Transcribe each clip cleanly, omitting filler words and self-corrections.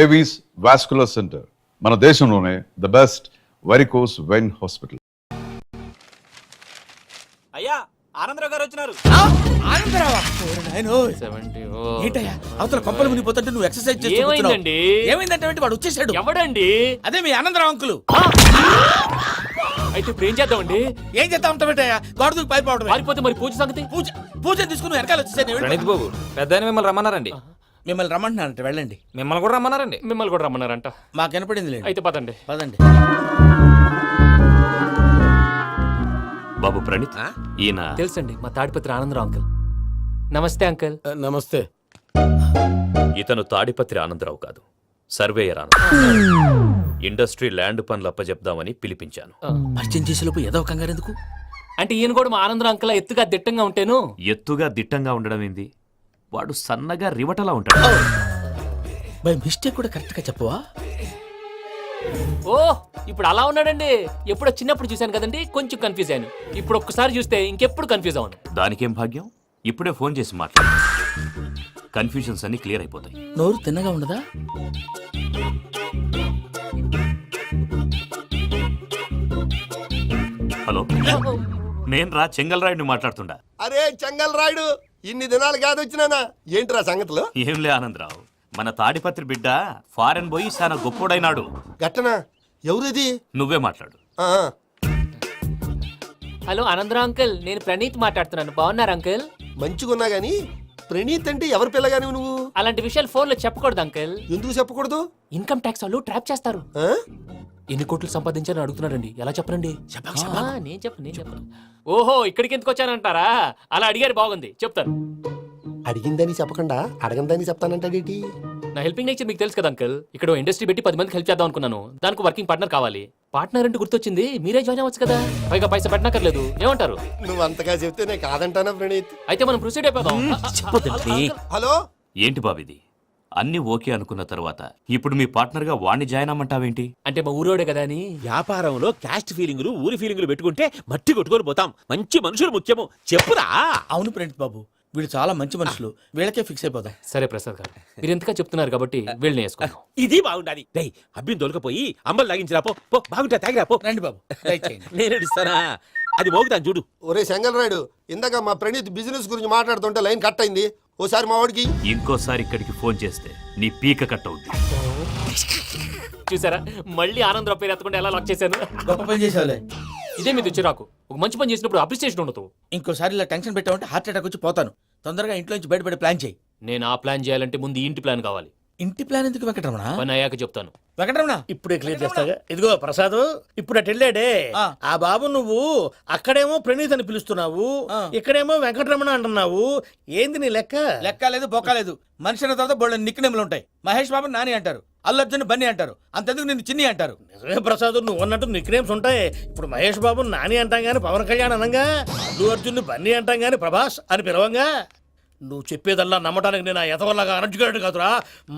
Avis vascular centre, మన దేశంలోనే the best varicose vein hospital. అయ్యా ఆనందరావు గారు వచ్చినారు. అవతల కొంపలు మునిగిపోతుంటే నువ్వు ఎక్సర్సైజ్ చేస్తున్నావు. ఏమైందంటే వాడు వచ్చేసాడు. ఎవడండి? అదే మీ ఆనందరావు అంకులు. అయితే ఇప్పుడు ఏం చేద్దామండి? ఏం చేద్దాం ఉంటావేటయ్యా, గొడవకు పైపోవడం. పారిపోతే మరి పూజ సంగతి? పూజ తీసుకుని వెనకాల వచ్చేసాను. ప్రణీత్ బాబు పెద్ద మిమ్మల్ని రమ్మన్నారండి. మిమ్మల్ని రమ్మంటున్నారంట, వెళ్ళండి. మిమ్మల్ని కూడా రమ్మన్నారండి. మిమ్మల్ని కూడా రమ్మన్నారంట. మాకు వినపడింది. అయితే పదండి. పదండి. బాబు ప్రణీత్, ఈయన తెలుసండి, మా తాడిపత్రి ఆనందరావు అంకుల్. నమస్తే అంకుల్. నమస్తే. ఇతను తాడిపత్రి ఆనందరావు కాదు, సర్వేయర్ ఆనందరావు. ఇండస్ట్రీ ల్యాండ్ పనులు అప్పచెప్దామని పిలిపించాను. పరిచయం చేసేలోపు ఏదో కంగారు ఎందుకు? అంటే ఈయన కూడా మా ఆనందరావు అంకుల్ ఎత్తుగా దిట్టంగా ఉంటాను. ఎత్తుగా దిట్టంగా ఉండడం ఏంది, వాడు సన్నగా రివటలా ఉంటాడు. బై మిస్టేక్ కూడా కరెక్ట్ గా చెప్పవా? ఓ ఇప్పుడు అలా ఉన్నాడండి. ఎప్పుడో చిన్నప్పుడు చూశాను కదండి, కొంచెం కన్ఫ్యూజ్ అయ్యాను. ఇప్పుడు ఒక్కసారి చూస్తే ఇంకెప్పుడు కన్ఫ్యూజ్ అవ్వను. దానికేం భాగ్యం, ఇప్పుడే ఫోన్ చేసి మాట్లాడు. కన్ఫ్యూజన్స్ అన్ని క్లియర్ అయిపోతాయి. నోరు తిన్నగా ఉండదా? హలో, నేను రా చెంగల్ రాయుడిని మాట్లాడుతుండా. అరే చెంగల్ రాయుడు, ఇన్ని దినాలు కాదు వచ్చినానా? ఏంట్రా సంగతులు? ఏంలే ఆనందరావు, మన తాడిపత్రి బిడ్డ ఫారెన్ పోయి చాలా గొప్పోడైనాడు. గట్టనా? ఎవరిది? నువ్వే మాట్లాడు. హలో ఆనందరావు అంకుల్, నేను ప్రణీత్ మాట్లాడుతున్నాను. బాగున్నారు అంకుల్? మంచిగున్నా గాని ప్రణీత్ అంటే ఎవరి పిల్లగాని నువ్వు? అలాంటి విషయాలు ఫోన్ లో చెప్పకూడదు అంకుల్. ఎందుకు చెప్పకూడదు? ఇన్కమ్ ట్యాక్స్ వాళ్ళు ట్రాప్ చేస్తారు. ఎన్ని కోట్లు సంపాదించాలని అడుగుతున్నారండి. ఎలా చెప్పరండి? నేను చెప్పను. ఓహో, ఇక్కడికి ఎందుకు వచ్చానంటారా? అలా అడిగారు, బాగుంది, చెప్తాను. అడిగిందని చెప్పకుండా అడగందని చెప్తానంటాడేటి? నా హెల్పింగ్ నేచర్ మీకు తెలుసు కదా అంకుల్. ఇక్కడ ఇండస్ట్రీ పెట్టి 10 మందికి హెల్ప్ చేద్దాం అనుకున్నాను. దానికి వర్కింగ్ పార్ట్నర్ కావాలి. పార్ట్నర్ అంటే గుర్తొచ్చింది, మీరే జాయిన్ అవ్వచ్చు కదా. పైగా పైసా పెట్టనక్కర్లేదు. ఏమంటారు? నువ్వు అంతగా చెప్తే నేను కాదంటానా ప్రణీత్? అయితే మనం ప్రొసీడ్ అయిపోదాం. హలో, ఏంటి బాబిది? అన్ని ఓకే అనుకున్న తర్వాత ఇప్పుడు మీ పార్ట్నర్ గా వాణ్ణి జాయిన్ అమ్మంటావేంటి? అంటే మా ఊరోడే కదా అని. వ్యాపారంలో క్యాస్ట్ ఫీలింగులు, ఊరి ఫీలింగులు పెట్టుకుంటే మట్టి కొట్టుకొని పోతాం. మంచి మనుషులు ముఖ్యము. చెప్పురా. అవును ప్రణీత్ బాబు, వీళ్ళు చాలా మంచి మనుషులు. వీళ్ళకే ఫిక్స్ అయిపోతాం. సరే ప్రసాద్ గారు, మీరు ఎంతగా చెప్తున్నారు కాబట్టి వీళ్ళని వేసుకుంటాం. ఇది బాగుండాలి. డై అబ్బిని దొలకపోయి అమ్మలు లాగించిరా పో. బాగుంటా తాగిరా పో. రండి బాబు, నేను ఇస్తానా? అది మోగుతాను చూడు. ఒరే చెంగల్ రాయుడు, ఇందాక మా ప్రణీత్ బిజినెస్ గురించి మాట్లాడుతుంటే లైన్ కట్ అయింది. ఓసారి మా వాడికి ఇంకోసారి ఇక్కడికి ఫోన్ చేస్తే నీ పీక కట్ అవుద్ది. చూసారా, మళ్ళీ ఆనందరావు పేరు ఎత్తకుండా ఎలా లాక్ చేశాను. గొప్ప పని చేసేవాళ్ళే. ఇదే మీ చిరాకు. ఒక మంచి పని చేసినప్పుడు అప్రిసియేషన్ ఉండదు. ఇంకోసారి ఇలా టెన్షన్ పెట్టామంటే హార్ట్ అటాక్ వచ్చి పోతాను. తొందరగా ఇంట్లో నుంచి బయటపడే ప్లాన్ చేయి. నేను ఆ ప్లాన్ చేయాలంటే ముందు ఇంటి ప్లాన్ కావాలి. ఇంటి ప్లాన్ ఎందుకు వెంకటరమణ? పని అయ్యాక చెప్తాను. వెంకటరమణ ఇప్పుడే క్లియర్ చేస్తాగా. ఇదిగో ప్రసాద్, ఇప్పుడు అటు వెళ్ళాడే ఆ బాబు, నువ్వు అక్కడేమో ప్రణీత్ అని పిలుస్తున్నావు, ఇక్కడేమో వెంకటరమణ అంటున్నావు. ఏంది నీ లెక్క? లెక్క లేదు, బొక్క లేదు. మనిషి అన్న తర్వాత బోళ్ళ నిక్నెములు ఉంటాయి. మహేష్ బాబు నాని అంటారు, అల్లు అర్జున్ బన్నీ అంటారు, అంతెందుకు నిన్ను చిన్ని అంటారు. నిజమే ప్రసాద్, నువ్వు అన్నట్టు నిక్నేమ్స్ ఉంటాయి. ఇప్పుడు మహేష్ బాబు నాని అంటాం గాని పవన్ కళ్యాణ్ అనంగా, అల్లు అర్జున్ బన్నీ అంటాం గాని ప్రభాస్ అని పిలవంగా. నువ్వు చెప్పేదల్లా నమ్మటానికి నేను ఆ ఎతవల్లాగా అనర్జుకేటెడ్ కాదురా.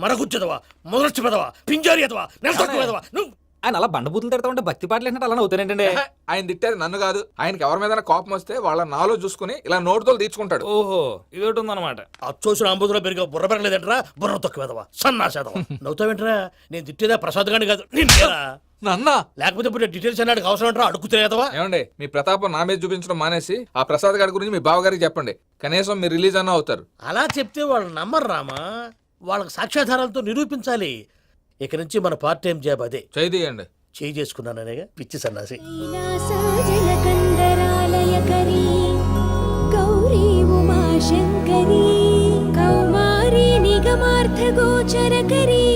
మరగుచ్చదవా, మొదలచ్చి పెదవా, పింజారి ఎదవా, నెలసొక్కుదవా. నువ్వు ఆయన అలా బండబూతులు తిడతా ఉంటే భక్తి పాటలు ఏంటంటే అలా అవుతానంటే. ఆయన తిట్టేది నన్ను కాదు, ఆయనకి ఎవరి మీద కోపం వస్తే వాళ్ళ నాలో చూసుకుని ఇలా నోటుతో తీర్చుకుంటాడు. ఓహో, ఇదొకటి ఉందన్నమాట. అచ్చోసిన అంబుధులో పెరిగా బుర్ర పెరగలేదంటరా. బుర్ర తొక్కువేదవా, సన్నాసేదవా. నవ్వుతావేంట్రా? నేను తిట్టేదా ప్రసాద్ గాని కాదు, నిన్నేరా. నన్నా? లేకపోతే ఇప్పుడు డీటెయిల్స్ అన్నాడు అవసరం అంటారా? అడుగుతాయేదవా. ఏమండి, మీ ప్రతాపం నా మీద చూపించడం మానేసి ఆ ప్రసాద్ గారి గురించి మీ బావగారికి చెప్పండి. కనీసం మీరు రిలీజ్ అన్న అవుతారు. అలా చెప్తే వాళ్ళు నమ్మరు రామా. వాళ్ళకి సాక్ష్యాధారాలతో నిరూపించాలి. ఇక నుంచి మన పార్ట్ టైం జాబ్ అదే. చేయండి. చేయి చేసుకున్నాననేగా పిచ్చి సన్నాసి. గౌరీ ఉమాశంకరీ కౌమారీ నిగమార్థగోచరకరీ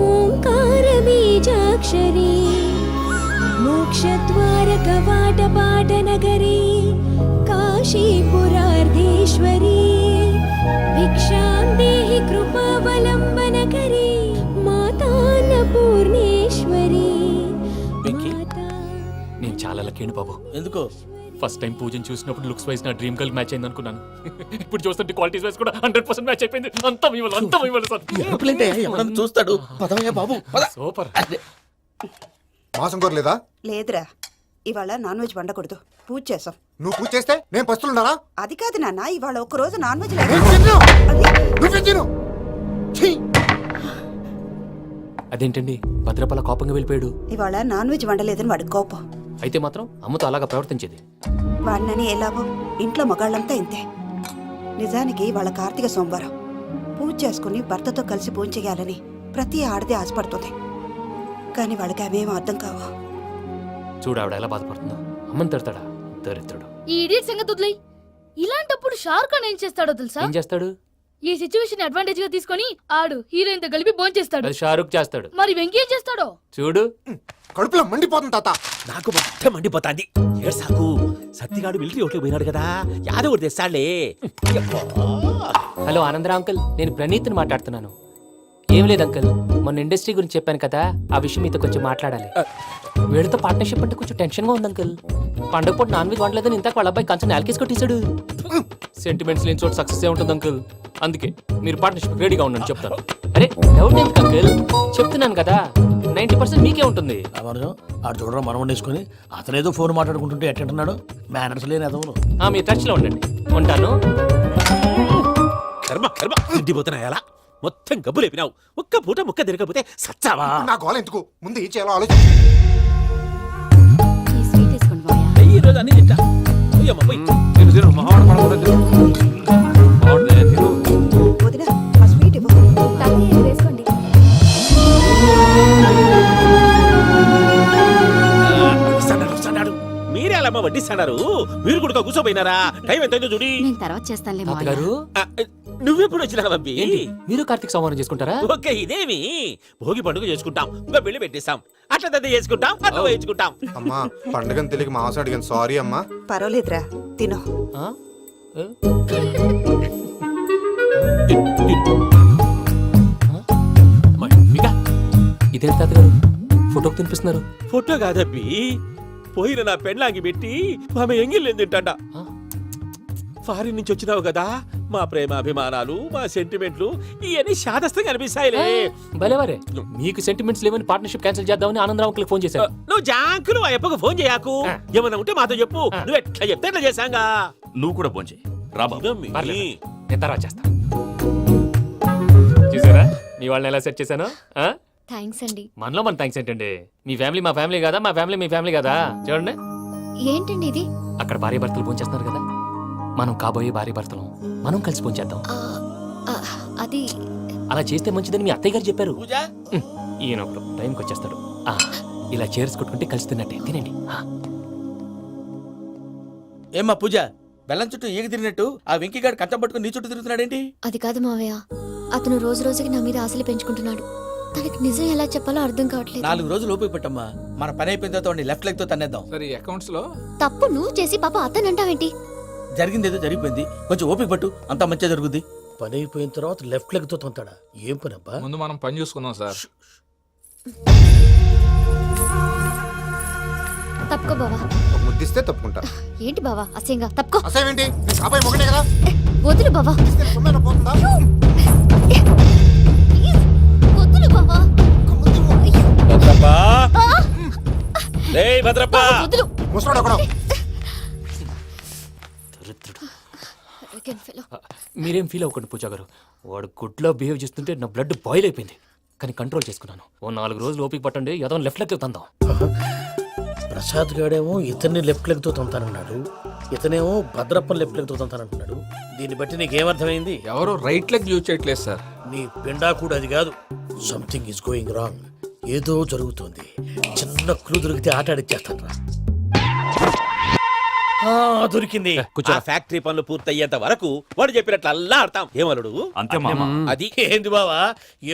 ఓంకార బీజాక్షరీ మోక్షద్వార కవాటపాటనగరీ కాశీపురార్ధేశ్వరీ భిక్షాం దేహి కృపావలంబనకరీ మాతాన్నపూర్ణేశ్వరీ. నేను చాలా లక్కీని బాబు. ఎందుకో? ఫస్ట్ టైం పూజను చూసినప్పుడు లుక్స్ వైజ్ నా డ్రీమ్ గర్ల్ మ్యాచ్ అయింది అనుకున్నాను. ఇప్పుడు చూస్తుంటే క్వాలిటీస్ వైజ్ కూడా 100% మ్యాచ్ అయిపోయింది. అంతా ఇవ్వాలి సార్. ఎవరన్నా చూస్తాడు. పదవయ్యా బాబు, సూపర్. మాసం కోరలేదా? లేదురా, ఇవాళ నాన్ వెజ్ వండకూడదు, పూజ చేసాం. నువ్వు పూజ చేస్తే నేను పస్తులున్నారా? అది కాదు నాన్న, ఇవాళ ఒక్కరోజు నాన్ వెజ్ అదేంటండి భద్రపల కోపంగా వెళ్ళిపోయాడు? ఇవాళ నాన్ వెజ్ వండలేదని వాడి కోపం. అయితే మాత్రం అమ్మతో అలాగా ప్రవర్తించేది. వాడినని ఎలాగో ఇంట్లో మగాళ్ళంతా ఇంతే. నిజానికి వాళ్ళ కార్తీక సోమవారం పూజ చేసుకుని భర్తతో కలిసి పూజ చేయాలని ప్రతి ఆడది ఆశపడుతుంది. కానీ వాళ్ళకి అవేం అర్థం కావు. చూడు ఆవిడ ఎలా బాధపడుతుందో. అమ్మని తిడతాడా దరిద్రుడు. ఈ ఇడియట్ సంగతి వదిలేయ్. ఇలాంటప్పుడు షారుఖ్ ఖాన్ ఏం చేస్తాడో తెలుసా? ఏం చేస్తాడు? ఈ సిచ్యువేషన్ అడ్వాంటేజ్ గా తీసుకొని ఆడు హీరోయిన్ తో కలిపి బోన్ చేస్తాడు. అది షారుఖ్ చేస్తాడు. మరి వెంకీ ఏం చేస్తాడో చూడు. కడుపులో మండిపోతుంది తాత. నాకు మొత్తం మండిపోతాంది. ఏడు సాకు సత్తిగాడు మిలిటరీ ఓట్లకు పోయినాడు కదా, యాదవ్ ఒకటి తెస్తాడులే. హలో ఆనందరా అంకుల్, నేను ప్రణీత్ని మాట్లాడుతున్నాను. ఏం లేదు అంకుల్, మొన్న ఇండస్ట్రీ గురించి చెప్పాను కదా, ఆ విషయం మీతో కొంచెం మాట్లాడాలి. వీడితో పార్ట్నర్షిప్ అంటే కొంచెం టెన్షన్ గా ఉంది అంకుల్. పండగ పూట నాన్ వెజ్ వండలేదని ఇంతకు వాళ్ళ అబ్బాయి కంచెం నేలకేసి కొట్టేశాడు. సెంటిమెంట్స్ లేని చోట సక్సెస్ ఏ ఉంటుంది అంకుల్. అందుకే మీరు పార్ట్నర్షిప్ రెడీగా ఉండండి చెప్తాను. అరే డౌట్ ఎందుకు అంకుల్, చెప్తున్నాను కదా 90% మీకే ఉంటుంది. రామానుజం ఆడు చూడడం మనం వండేసుకొని అతనేదో ఫోన్ మాట్లాడుకుంటుంటే ఎట్టంటున్నాడు. మేనర్స్ లేని అదవులు. మీ టచ్ లో ఉండండి. ఉంటాను. కర్మ కర్మ తిండిపోతున్నా ఎలా మొత్తం గబ్బు లేపినావు. ఒక్క పూట ముక్క తిరగకపోతే సచ్చావా? నా గోల ఎందుకు, ముందు ఏం చేయాలో ఆలోచించు. ఈ స్వీట్ వేసుకోండి మావయ్య. ఈ రోజు అన్ని తింటా. పోయమ్మ, పోయ్. వదిన ఆ స్వీట్ ఇవ్వు. వేసుకోండి. వస్తాడు. మీరే అలా వడ్డిస్తాడారు. మీరు కూడా కూర్చోపోయినారా? టైం ఎంతైందో చూడి. నేను తర్వాత చేస్తానులే మావయ్య. తాతగారు ఆ, నువ్వెప్పుడు వచ్చినా బంబి? ఏంటి మీరు కార్తీక్ సంహారం చేసుకుంటారా? ఓకే, ఇదేమి భోగి పండుగ చేసుకుంటాం, ఇంకా పెళ్లి పెట్టేస్తాం, అట్లా దద్ద చేసుకుంటాం, అట్లా వేయించుకుంటాం. అమ్మా పండుగని తెలియక మాంసం అడిగాను, సారీ అమ్మా. పర్వాలేదురా, తినో. ఆ? ఏ? ఇదేంటి తాతగారు ఫోటోకి తినిపిస్తున్నారు? ఫోటో కాదబ్బి, పోయిన నా పెళ్ళాంగి పెట్టి ఆమె ఎంగిల్లేం తింటాడ. ఆ? ఫారిన్ నుంచి వచ్చినావు కదా, మా ప్రేమ అభిమానాలు, మా సెంటిమెంట్లు ఇవన్నీ శాదస్తంగా అనిపిస్తాయిలే. భలేవారే, మీకు సెంటిమెంట్స్ లేవని పార్ట్నర్షిప్ క్యాన్సిల్ చేద్దామని ఆనందరావు అంకుల్ ఫోన్ చేశారు. నువ్వు జాంకులు ఆ అప్పకు ఫోన్ చేయకు. ఏమన్నా ఉంటే మాతో చెప్పు. నువ్వు ఎట్లా చెప్తే ఎట్లా చేశాంగా. నువ్వు కూడా ఫోన్ చేయి రా బాబు. పర్లేదు, నేను తర్వాత చేస్తా. చూసారా మీ వాళ్ళని ఎలా సెట్ చేశాను? థ్యాంక్స్ అండి. మనలో మన థ్యాంక్స్ ఏంటండి, మీ ఫ్యామిలీ మా ఫ్యామిలీ కదా, మా ఫ్యామిలీ మీ ఫ్యామిలీ కదా. చూడండి ఏంటండి ఇది? అక్కడ భార్య భర్తలు ఫోన్ చేస్తున్నారు కదా, మనం కాబోయే భార్య భర్తలు మనం కలిసి ఫోన్ చేద్దాం. అది అలా చేస్తే మంచిదని మీ అత్తయ్య గారు చెప్పారు. పూజ ఈయన ఒకడు టైంకి వచ్చేస్తాడు. ఇలా చేర్స్ కొట్టుకుంటే కలిసి తిన్నట్టే, తినండి. ఏమ్మా పూజ, బెల్లం చుట్టూ ఈగ తిరిగినట్టు ఆ వెంకీగాడు కంచం పట్టుకుని నీ చుట్టూ తిరుగుతున్నాడేంటి? అది కాదు మావయ్య, అతను రోజు రోజుకి నా మీద ఆశలు పెంచుకుంటున్నాడు. తనకి నిజం ఎలా చెప్పాలో అర్థం కావట్లేదు. 4 రోజులు ఓపిక పట్టమ్మా, మన పని అయిపోయిన తర్వాత లెఫ్ట్ లెగ్ తో తన్నేద్దాం. సరే అకౌంట్స్ లో తప్పు నువ్వు చేసి పాప అతను అంటావేంటి? జరిగింది ఏదో జరిగిపోయింది, కొంచెం ఓపిక పట్టు, అంతా మంచిగా జరుగుద్ది. పని అయిపోయిన తర్వాత లెఫ్ట్ లెగ్ తో తొంతాడా? ఏం పని అబ్బా? ముందు మనం పని చూసుకుందాం సార్. తప్పుకో బావా. ఒక ముద్దిస్తే తప్పుకుంటా. ఏంటి బావా అసహ్యంగా? తప్పుకో. అసేమేంటి, నీ కాబోయే మొగనే కదా. వదులు బావా. ఇస్తే సొమ్మేనా పోతుందా? ప్లీజ్, వదులు బావా. భద్రప్పా, రేయ్ భద్రప్పా. వదులు. ముసలోడు ఒకడు. దరిద్రుడు. Arrogant fellow. మీరేం ఫీల్ అవ్వకండి పూజా గారు, వాడు గుడ్లో బిహేవ్ చేస్తుంటే నా బ్లడ్ బాయిల్ అయిపోయింది. కానీ కంట్రోల్ చేసుకున్నాను. ఓ 4 రోజులు ఓపిక పట్టండి, ఏదో లెఫ్ట్ లెగ్ తందాం. ప్రసాద్ గాడేమో ఇతన్ని లెఫ్ట్ లెగ్ తో తొంతానన్నాడు, ఇతనేమో భద్రప్పని లెఫ్ట్ లెగ్ తో తొంతానంటున్నాడు. దీన్ని బట్టి నీకేమర్థమైంది? ఎవరు రైట్ లెగ్ యూజ్ చేయట్లేదు సార్. నీ పిండా కూడా అది కాదు. Something is going wrong. ఏదో జరుగుతోంది. చిన్న క్లూ దొరికితే ఆట ఆడిచ్చేస్తాను రా. దొరికింది. ఆ ఫ్యాక్టరీ పనులు పూర్తయ్యేంత వరకు వాడు చెప్పినట్లు అల్లా ఆడతాం. ఏమలుడు అంతే మామ. అది ఏంది బావా,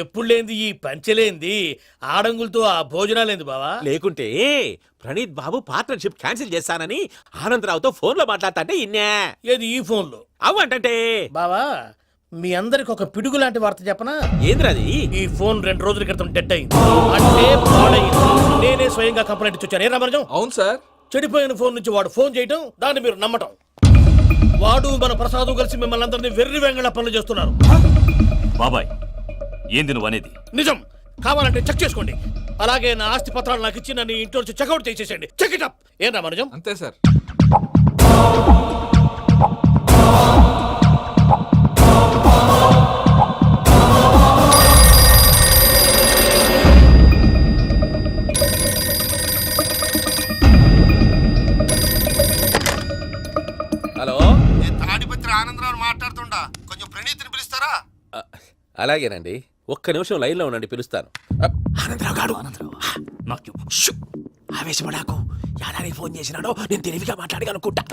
ఎప్పుడు లేంది ఈ పంచలేంది, ఆడంగులతో ఆ భోజనాలేంది బావా? లేకుంటే ప్రణీత్ బాబు పార్ట్నర్షిప్ క్యాన్సిల్ చేస్తానని ఆనందరావుతో ఫోన్ లో మాట్లాడతాంటే ఇన్నే. ఏది ఈ ఫోన్లో? అవు అంటే బావా, మీ అందరికి ఒక పిడుగు లాంటి వార్త చెప్పనా? ఏంద్రది? ఈ ఫోన్ 2 రోజుల క్రితం డెడ్ అయింది, అంటే పాడైంది. నేనే స్వయంగా కంప్లైంట్ ఇచ్చి వచ్చాను. ఏ రామరాజం? అవును సార్. చెడిపోయిన ఫోన్ నుంచి వాడు ఫోన్ చేయటం, దాన్ని మీరు నమ్మటం. వాడు మన ప్రసాదు కలిసి మిమ్మల్ని అందరినీ వెర్రి వెంగళ పనులు చేస్తున్నారు. బాబాయ్ ఏంది నువ్వు అనేది? నిజం, కావాలంటే చెక్ చేసుకోండి. అలాగే నా ఆస్తి పత్రాలు నాకు ఇచ్చి నన్ను ఇంట్లో నుంచి చెక్అౌట్ చేసేసండి. Check it up. ఏం రామరాజం? అంతే సార్. అలాగేనండి, ఒక్క నిమిషం లైన్లో ఉండండి, పిలుస్తాను. ఆనందరావు గాడు ఆవేశపడాకు. యాదానికి ఫోన్ చేసినాడో నేను తెలివిగా మాట్లాడగలనుకుంటా.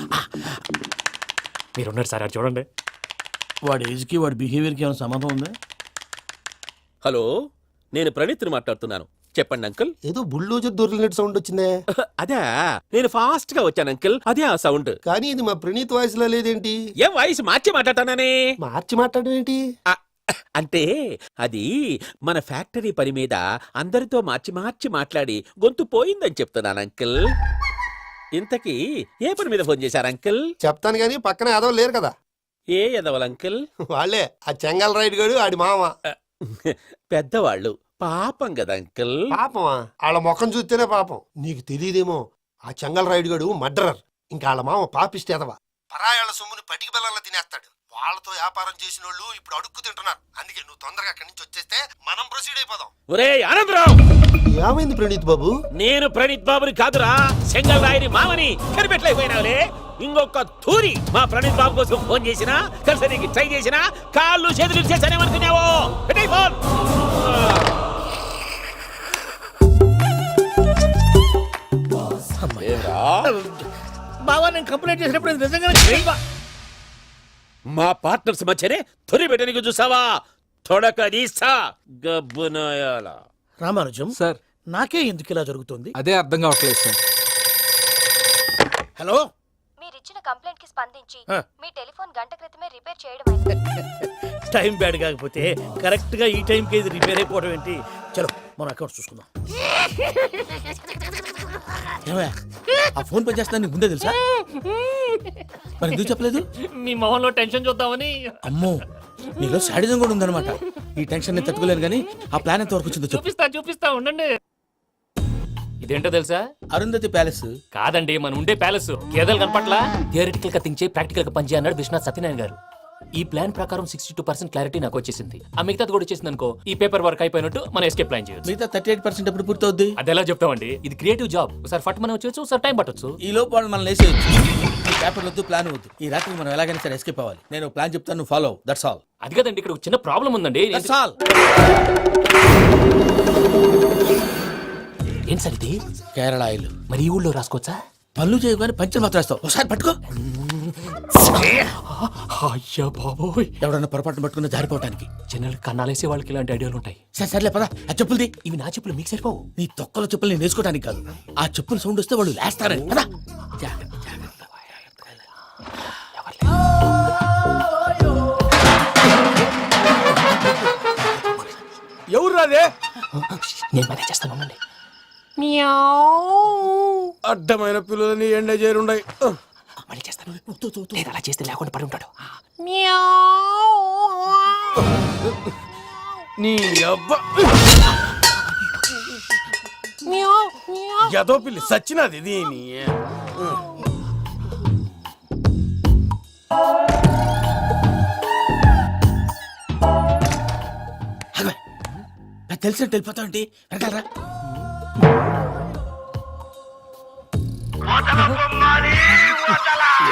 మీరున్నారు సార్ అది చూడండి. వాడి ఏజ్కి వాడి బిహేవియర్కి ఏమైనా సంబంధం ఉందా? హలో, నేను ప్రణీత్ని మాట్లాడుతున్నాను. చెప్పండి అంకుల్. ఏదో బుల్డోజర్ దొరికినట్టు సౌండ్ వచ్చిందే. అదే, నేను ఫాస్ట్ గా వచ్చాను అంకుల్, అదే ఆ సౌండ్. కానీ ఇది మా ప్రణీత్ వాయిస్ లో లేదేంటి? ఏం వాయిస్ మార్చి మాట్లాడతానని? మార్చి మాట్లాడడం ఏంటి? అంటే అది మన ఫ్యాక్టరీ పని మీద అందరితో మార్చి మార్చి మాట్లాడి గొంతు పోయిందని చెప్తున్నాను అంకుల్. ఇంతకీ ఏ పని మీద ఫోన్ చేశారు అంకుల్? చెప్తాను గానీ పక్కన ఏదో లేరు కదా. ఏ ఎదవలు అంకుల్? వాళ్ళే ఆ చెంగల్ రైడ్ గడు ఆడి మామ. పెద్దవాళ్ళు, పాపం కదా అంకుల్. పాపమా? వాళ్ళ ముఖం చూస్తేనే పాపం. నీకు తెలియదేమో, ఆ చెంగల్ రైడ్ గడు మర్డరర్. ఇంకా వాళ్ళ మామ పాపిస్తేదవా. పరాయాళ్ళ సొమ్ముని పటికి బెల్లంలో తినేస్తాడు. వాళ్ళతో వ్యాపారం చేసిన వాళ్ళు ఇప్పుడు అడుక్కు తింటున్నారు. అందుకే నువ్వు తొందరగా అక్కడి నుంచి వచ్చేస్తే మనం ప్రొసీడ్ అయిపోదాం. ఒరే ఆనందరావు, ఏమైంది ప్రణీత్ బాబు? నేను ప్రణీత్ బాబుని కాదురా, సెంగల్ రాయని మామని. కనిపెట్టలేకపోయినావులే. ఇంకొక తూరి మా ప్రణీత్ బాబు కోసం ఫోన్ చేసినా, కలిసి నీకు ట్రై చేసినా, కాళ్ళు చేతులు చేశానేమనుకున్నావో. పెట్టేయ్ ఫోన్. బావా, నేను కంప్లైంట్ చేసినప్పుడు ఇది నిజంగానే మా పార్ట్నర్స్ మధ్యనే తొలి పెట్టడానికి చూసావా? తొడక తీస్తా గబ్బునాయాల. రామానుజం సార్, నాకే ఎందుకు ఇలా జరుగుతుంది? అదే అర్థం కావట్లేదు సార్. హలో, మీరిచ్చిన కంప్లైంట్ కి స్పందించి ఆ. మీ టెలిఫోన్ గంట క్రితమే రిపేర్ చేయడం టైం బ్యాడ్ కాకపోతే కరెక్ట్ గా ఈ టైంకి ఇది రిపేర్ అయిపోవడం ఏంటి? చలో మన అకౌంట్ చూసుకుందాం. ఏమయ్య, ఆ ఫోన్ పని చేస్తున్నా నీకు ముందే తెలుసా? మరి ఎందుకు చెప్పలేదు? మీ మొహంలో టెన్షన్ చూద్దామని. అమ్మో, నీలో శాడిజం కూడా ఉందన్నమాట. ఈ టెన్షన్ నేను తట్టుకోలేను కానీ ఆ ప్లాన్ ఎంత వరకు వచ్చిందో చెప్పు. చూపిస్తా ఉండండి. ఇదేంటో తెలుసా? అరుంధతి ప్యాలెస్ కాదండి, మన ఉండే ప్యాలెస్. గేదెలు కనపట్లా? థియరిటికల్ గా థింక్ చేయి, ప్రాక్టికల్ గా పనిచేయ అన్నాడు విశ్వనాథ్ సత్యనారాయణ గారు. ఈ ప్లాన్ ప్రకారం 62% క్లారిటీ నాకు వచ్చేసింది. ఆ మిగతాది కూడా వచ్చేసింది అనుకో, ఈ పేపర్ వర్క్ అయిపోయినట్టు మనం ఎస్కేప్ ప్లాన్ చేయొచ్చు. మిగతా 38% ఎప్పుడు పూర్తవుద్ది? అది ఎలా చెప్తామండి? ఇది క్రియేటివ్ జాబ్. ఒకసారి ఫట్ మనం వచ్చేయచ్చు, ఒకసారి టైం పట్టొచ్చు. ఈ లోపు వాళ్ళు మనం లేసేయచ్చు. ఈ పేపర్ వద్దు, ప్లాన్ వద్దు. ఈ రాత్రి మనం ఎలాగైనా సరే ఎస్కేప్ అవ్వాలి. నేను ప్లాన్ చెప్తాను, నువ్వు ఫాలో. That's all. అది కదండి, ఇక్కడ ఒక చిన్న ప్రాబ్లం ఉందండి. That's all. ఏం సార్ ఇది? కేరళ ఆయిల్. మరి ఈ ఊళ్ళో రాసుకోవచ్చా? పనులు చేయగానే పంచర్ మాత్రం వేస్తావు. ఒకసారి పట్టుకో. అయ్యా బాబోయ్, ఎవడన్నా పొరపాటున పట్టుకున్న జారిపోవటానికి. జనరల్ కన్నాలేసే వాళ్ళకి ఇలాంటి ఐడియాలు ఉంటాయి. సర్లే పదా, ఆ చెప్పులది. ఇవి నా చెప్పులు, మీకు సరిపోవు. నీ తొక్కల చెప్పులు నేను వేసుకోవడానికి కాదు, ఆ చెప్పులు సౌండ్ వస్తే వాళ్ళు లేస్తారని. పదా. ఎవరు రాదే? నేను మేనేజ్ చేస్తాను, ఉండండి. అడ్డమైన పిల్లలని ఎండ చేరుండయి. మళ్ళీ చేస్తాను. లేదు, అలా చేస్తే లేకుండా పడి ఉంటాడు. నీ అబ్బా ఎదో పిల్లి సచ్చినది దీని. తెలిసినట్టు వెళ్ళిపోతావు ఏంటి? వెనకాలరా.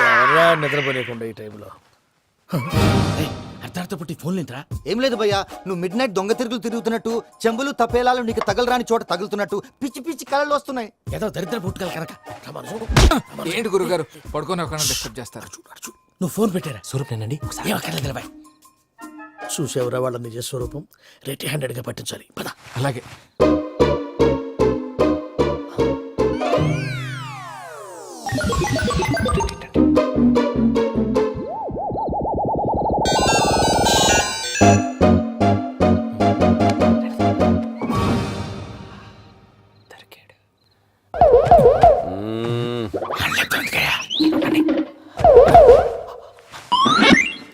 ఎవరా నిద్రపోలేకుండా ఈ టైంలో? అర్ధార్థ పుట్టి ఫోన్ లేంట్రా? ఏం లేదు భయ్యా, నువ్వు మిడ్ నైట్ దొంగ తిరుగుతున్నట్టు, చెంబులు తపేలాలు నీకు తగలరాని చోట తగులుతున్నట్టు పిచ్చి పిచ్చి కళలు వస్తున్నాయి. ఏదో దరిద్ర పుట్టుకల కనుక. ఏంటి గురుగారు, పడుకొని ఒక డిస్టర్బ్ చేస్తారు? నువ్వు ఫోన్ పెట్టారా? స్వరూపేనండి. ఏం అక్కర్లేదు బాయ్. చూసేవరా వాళ్ళ నిజ స్వరూపం. రెట్టి హ్యాండెడ్ గా పట్టించాలి. పద. అలాగే.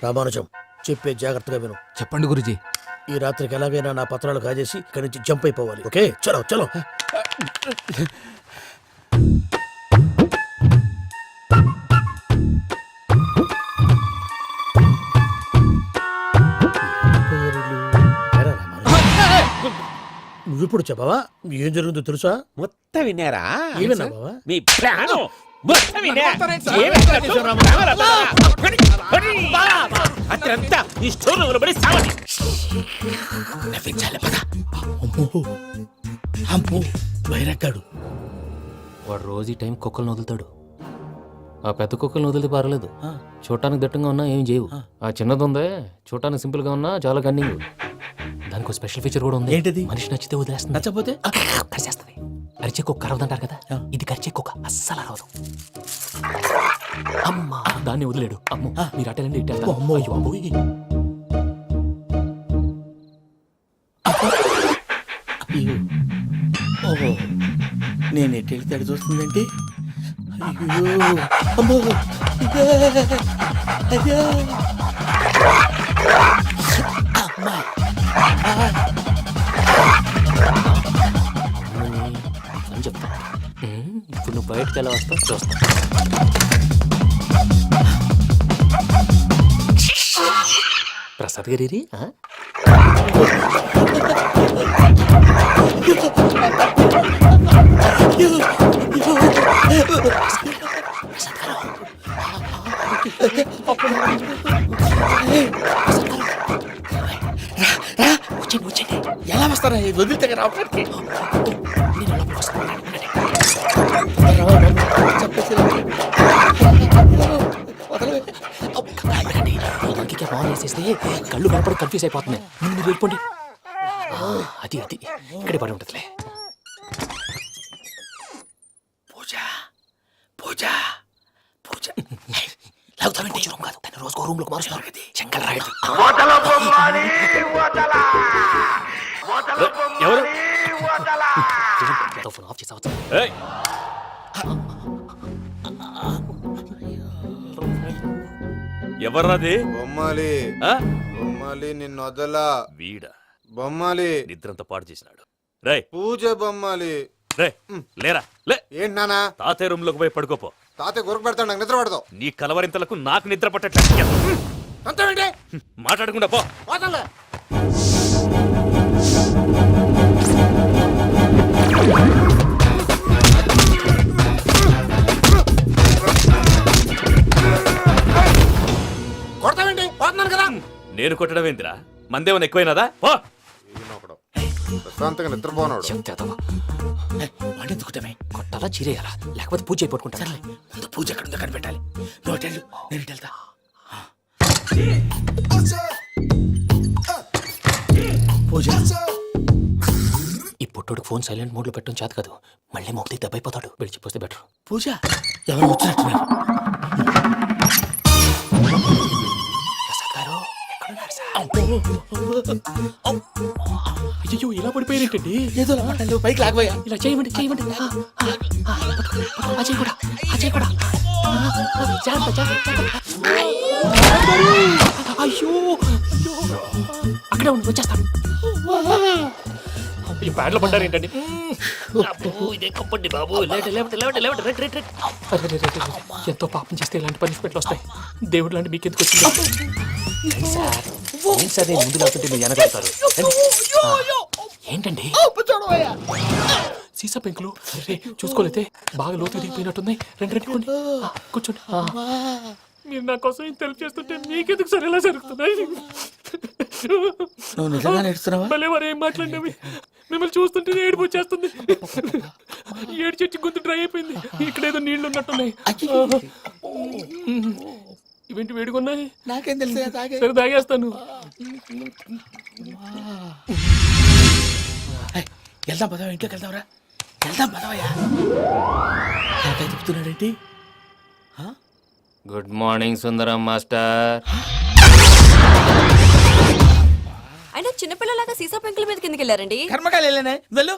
రామానుజం, చెప్పే జాగ్రత్తగా విను. చెప్పండి గురుజీ. ఈ రాత్రికి ఎలాగైనా నా పత్రాలు కాజేసి ఇక్కడి నుంచి జంప్ అయిపోవాలి. ఓకే, చలో చలో. నువ్విప్పుడు చెప్పవా? ఏం జరుగుతుందో తెలుసా? మొత్తం విన్నారా? ఏమన్నా బావా? మీ ప్రాణం అత్రంతా ఈ స్టోర్ రూమ్ లో పడి సావని నవ్వించాలి పద. అమ్మో అమ్మో వైరక్కాడు. వాడు రోజు ఈ టైం కుక్కలను వదులుతాడు. ఆ పెద్ద కుక్కలను వదిలితే పర్లేదు, చూడటానికి దట్టంగా ఉన్నా ఏం చేయవు. ఆ చిన్నది ఉందే, చూడటానికి సింపుల్ గా ఉన్నా చాలా కన్నింగ్. దానికి స్పెషల్ ఫీచర్ కూడా ఉంది. ఏంటిది? మనిషి నచ్చితే వదిలేస్తుంది, నచ్చపోతే కరిచేస్తుంది. అరిచే కుక్క అరవదంటారు కదా, ఇది కరిచే కుక్క అస్సలు అరవదు. అమ్మా, దాన్ని వదిలేడు. అమ్మో, మీరు అటెండి ఇటు వెళ్తారు. అమ్మో, అయ్యో, అమ్మో. ఓహో నేను ఎటు వెళ్తే అటు చూస్తుందంటే అయ్యో అమ్మో అయ్యో అమ్మా అని చెప్తా. ఇప్పుడు నువ్వు బయటకు ఎలా వస్తావు చూస్తా. ప్రసాద్ గారి ఎలా వస్తారా వదిలితే రావడానికి ఫోన్ వేసేస్తే కళ్ళు కనపడి కన్ఫ్యూజ్ అయిపోతున్నాయి. మీరు వెళ్ళిపోండి. అది అది ఇక్కడే పడి ఉంటుందిలే. పూజ పూజ పూజ లాగుతామంటే రూమ్ కాదు, తను రోజుకో రూమ్ లోకి మారుస్తున్నారు కదా. శంకర్ రాయుడు ఎవరు? ఫోన్ ఆఫ్ చేసావచ్చు. ఏయ్, ఎవర్రాది? బొమ్మాలి ఆ? బొమ్మాలి నిన్ను వదలా. వీడా బొమ్మాలి నిద్రంతా పాడు చేసినాడు. రేయ్ పూజ బొమ్మాలి. రే లేరా లే. ఏంటి నానా? తాతయ్య రూమ్ లోకి పోయి పడుకోపో. తాతయ్య గురకు పెడతాడు, నాకు నిద్ర పడతావు. నీ కలవరింతలకు నాకు నిద్ర పట్టట్లేదు. అంతేంటి? మాట్లాడకుండా పో. వదలే. కొడతావేంటి? పోతున్నాను కదా. నేను కొట్టడం ఏందిరా? మందేమన్నా ఎక్కువైనదా? పో. ఈయనొకడు ప్రశాంతంగా నిద్రపోనాడు. వాడిని ఎందుకుంటామే కొట్టాలా చీరేయాలా, లేకపోతే పూజ అయిపోట్టుకుంటా. సర్లే ముందు పూజ ఎక్కడ ఉందో కనిపెట్టాలి. నువ్వు అటు వెళ్ళు, నేను ఇటు వెళ్తా. పూజ ఈ పుట్టోడు ఫోన్ సైలెంట్ మోడ్ లో పెట్టడం చేత కాదు, మళ్ళీ మొక్కి దెబ్బైపోతాడు. విడిచిపోతే బెటర్. పూజ ఎవరు వచ్చినట్టున్నారు? ప్రసాద్ గారు ఎక్కడున్నారు సార్? అయ్యో, ఇలా పడిపోయారేంటండి? ఏదో మాటలు పైకి లాగబోయా. ఇలా చేయమండి, చేయమండి. అజయ్ కూడా, అజయ్ కూడా. జాగ్రత్త, జాగ్రత్త, జాగ్రత్త. అయ్యో, అయ్యో. అక్కడే ఉండి వచ్చేస్తాను. ఈ బ్యాడ్లో పడ్డారు ఏంటండి? ఇదే కప్పండి బాబు. ఎంతో పాపం చేస్తే ఇలాంటి పనిష్మెంట్లు వస్తాయి. దేవుడు లాంటి మీకు ఎందుకు వచ్చింది? సార్ ఏం సార్, నేను ముందు లేకుంటే మీరు వెనకడతారు. ఏంటండి సీసా పెంకులు? రే చూసుకోలేతే బాగా లోతు దిగిపోయినట్టున్నాయి. రెండు రెండు కూర్చోండి. మీరు నా కోసం ఇంత హెల్ప్ చేస్తుంటే మీకెందుకు సరే ఎలా జరుగుతున్నాయి? నువ్వు నిజంగా నేర్చుతున్నావా? మళ్ళీ మరి ఏం మాట్లాడినవి? మిమ్మల్ని చూస్తుంటే ఏడుపు వచ్చేస్తుంది. ఏడు చెట్టు గొంతు డ్రై అయిపోయింది. ఇక్కడ ఏదో నీళ్లు ఉన్నట్టున్నాయి. ఇవేంటి వేడుకున్నాయి? నాకేం తెలుసు, సరే తాగేస్తాను. వెళ్దాం పదవా, ఇంట్లోకి వెళ్దాంరా. వెళ్దాం పదవయ్యా. చెప్తున్నాడేంటి? గుడ్ మార్నింగ్ సుందరం మాస్టర్. అయినా చిన్నపిల్లలాగా సీసా పెంకుల మీద కిందకి వెళ్ళారండి. కర్మకాయలు వెళ్ళానే వెళ్ళు.